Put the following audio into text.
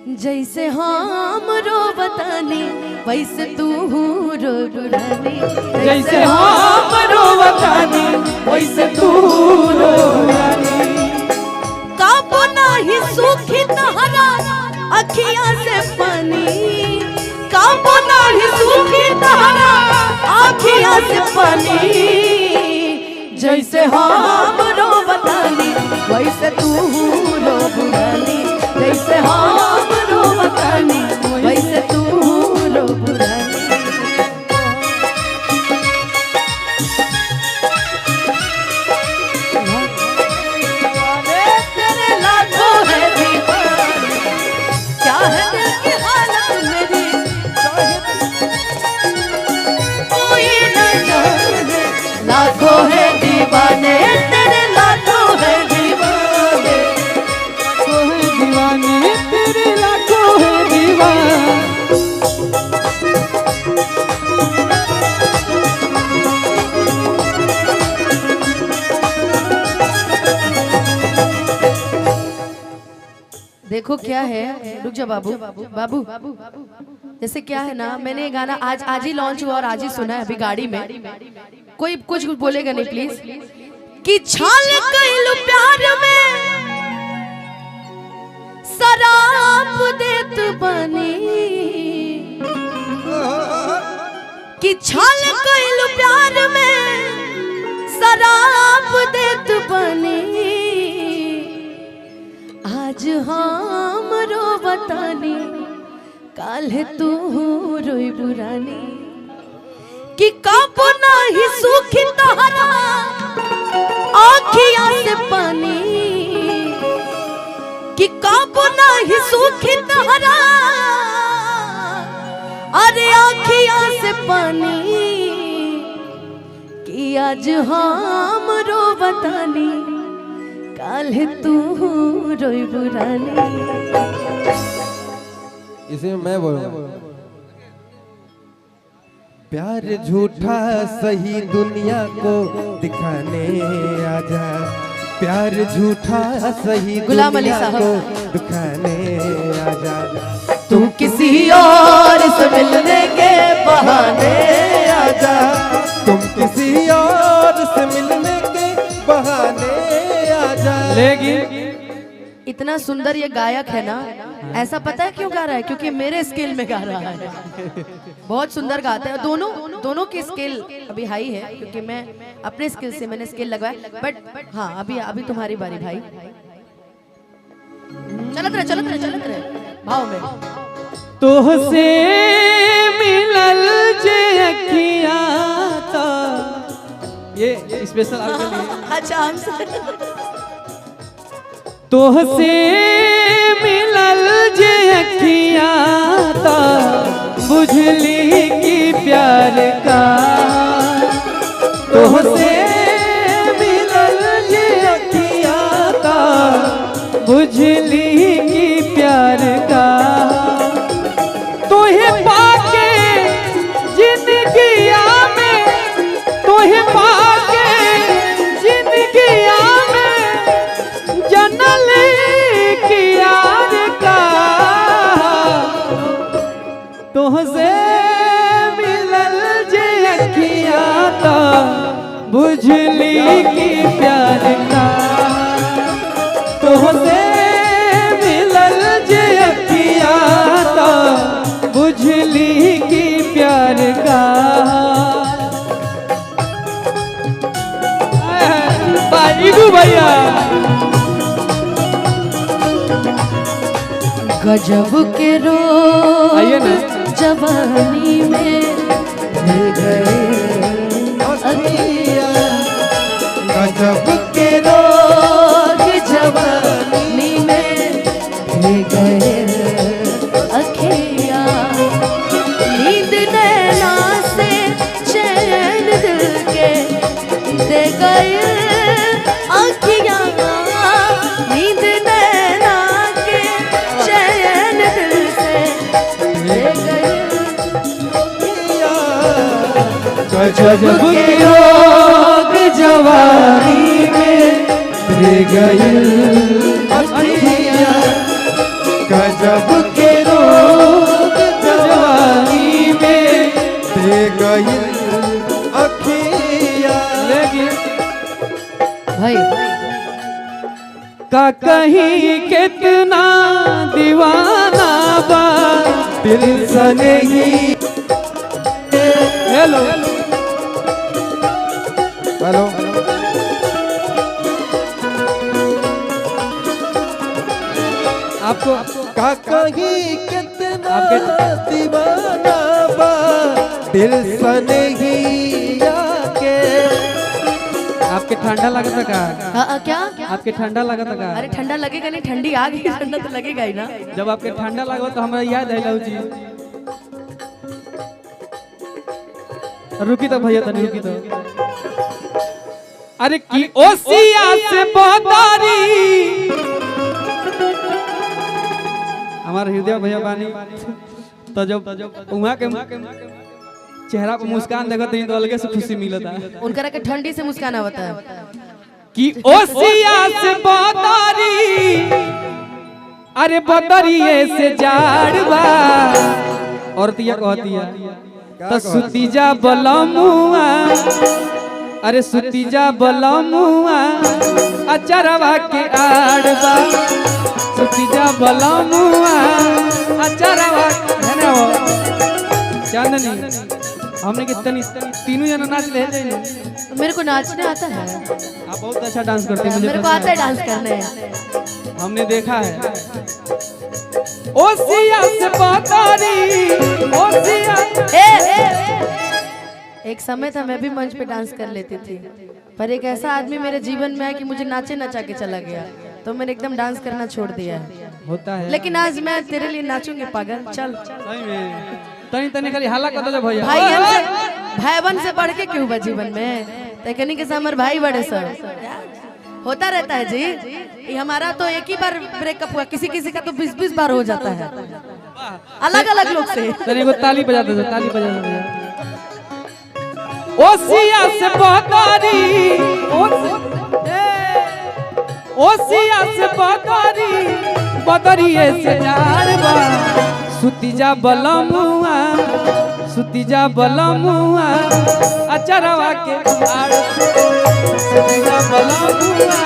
जैसे हम रो बतानी वैसे तू रो बुरानी, जैसे हम रो बतानी वैसे तू रो बुरानी। काबू नाही सूखी तहरा अखियां से पानी, काबू नाही सूखी तहरा अखियां से पानी। जैसे हम रो बतानी वैसे तू रो बुरानी, जैसे हम रो बतानी वैसे तू रो बुरानी। तेरे लाखों है दीवाने, क्या है दिल की हालत मेरी कोई न जाने। लाखों है दीवाने तेरे, लाखों है दीवाने, लाखों है दीवाने तेरे, लाखों है दीवाने। देखो क्या है, रुक जा बाबू बाबू। जैसे क्या है ना, मैंने ये गाना आज ही लॉन्च हुआ और आज ही सुना है अभी गाड़ी में। कोई कुछ बोलेगा नहीं प्लीज। कि छाल कइलू प्यार में शराब देत बनी, कि छाल कइलू प्यार में शराब देत बनी। आज हम रो बतानी काल्हे तू रोई बुरानी, कि काबू नाही सूखी तहरा आँखियां से पानी, कि काबू नाही सूखी तहरा अरे आँखियां से पानी। कि आज हम रो बतानी काल्हे तू रोई बुरानी। इसे मैं बोलूं, प्यार झूठा सही दुनिया को दिखाने आजा, प्यार झूठा सही गुलाम अली दुनिया साहब। को दिखाने आजा। तू किसी और से मिलने के बहाने आजा, तुम किसी और से मिलने के बहाने आजा। लेकिन इतना सुंदर ये गायक है ना, ऐसा पता है क्यों गा रहा है? क्योंकि मेरे स्केल में गा रहा है। बहुत सुंदर गाता है। दोनों की स्केल अभी हाई है, क्योंकि मैं अपने स्केल से मैंने स्केल लगवाया। बट हाँ, अभी तुम्हारी बारी भाई। चलत रहे भाव में। तोहसे मिलल जे अखियां ता, ये स्पेशल आपके लिए। अच्छा, हमसे तोहसे मिलल जे अखियां ता, बुझली की प्यार का। तोहसे मिलल जे अखियां ता, बुझली की प्यार का। तोहे पाके जिंदगिया में, तोहे पाके जिंदगिया में जनल की यार का। तोहसे मिलल जे अखियां ता, बुझली की प्यार का। तोहसे मिलल जे अखियां ता, बुझली की प्यार का। बाईगू भैया गजब के आइए ना। रोग जवानी में मिल गए अखियां, गजब के रोग जवानी में मिल गए अखियां। नींद नैना से चैन दिल के दे गए अखियां। नींद नैना के चैन दिल से दे गए। गजब के रोग जवानी में गई अखियां, गजब गजब के रोग जवानी में दे गई अखिया। लेकिन भाई का कहीं कितना दीवाना बा दिल सने ही। हेलो हेलो आपको का कहीं कितना आपके- दीवाना बा दिल सने ही आके। आपके ठंडा लगता का? क्या आपके ठंडा लगता का? अरे ठंडा लगेगा नहीं, ठंडी आ गई, ठंडा तो लगेगा ही ना। जब आपके ठंडा लगा तो हमारा याद है लव जी। रुकी तो भैया तनी रुकी तो। अरे की ओसिया से बतारी हमारे हृदय भैया बानी तो जब वहाँ के चेहरा पर मुस्कान देखते हैं तो अलगे से खुशी मिलता है। उनका के ठंडी से मुस्कान आवता है कि ओसिया से बतारी अरे बदरिए से जाड़वा और तिया कहती है तो सुतीजा बलमुआ अरे सुतीजा बलमुआ अचरवा के आड़वा सुतीजा बलमुआ अचरवा चांदनी हमने कितनी तीनों जना नाच ले जाए। मेरे को नाचने आता है, आप बहुत अच्छा डांस करते हैं, मुझे मेरे को पता आता है डांस करने। हमने देखा है। ओसिया से बतारी ओसिया एक समय था मैं भी मंच पे डांस कर लेती थी, पर एक ऐसा आदमी मेरे जीवन में है कि मुझे नाचे नचा के चला गया, तो मैंने एकदम डांस करना छोड़ दिया है। होता है। लेकिन आज मैं तेरे लिए नाचूंगी पागल, चल। सही में तनी तनी खाली हल्ला कर दो भैया। भाईबन से बढ़ के क्यों बा जीवन में, तकनी के सामर भाई बड़े सर होता रहता है जी। ये हमारा तो एक ही बार ब्रेकअप हुआ, किसी किसी का तो 20-20 बार हो जाता है अलग अलग लोग से। तनी को ताली बजा दो, ताली बजा दो भैया। ओसिया से बतारी ओसिया से बतारी बदरिए से जाड़वा सुतीजा बलमुआ सुतीजा बलमुआ अचरवा के आड़ सुतीजा बलमुआ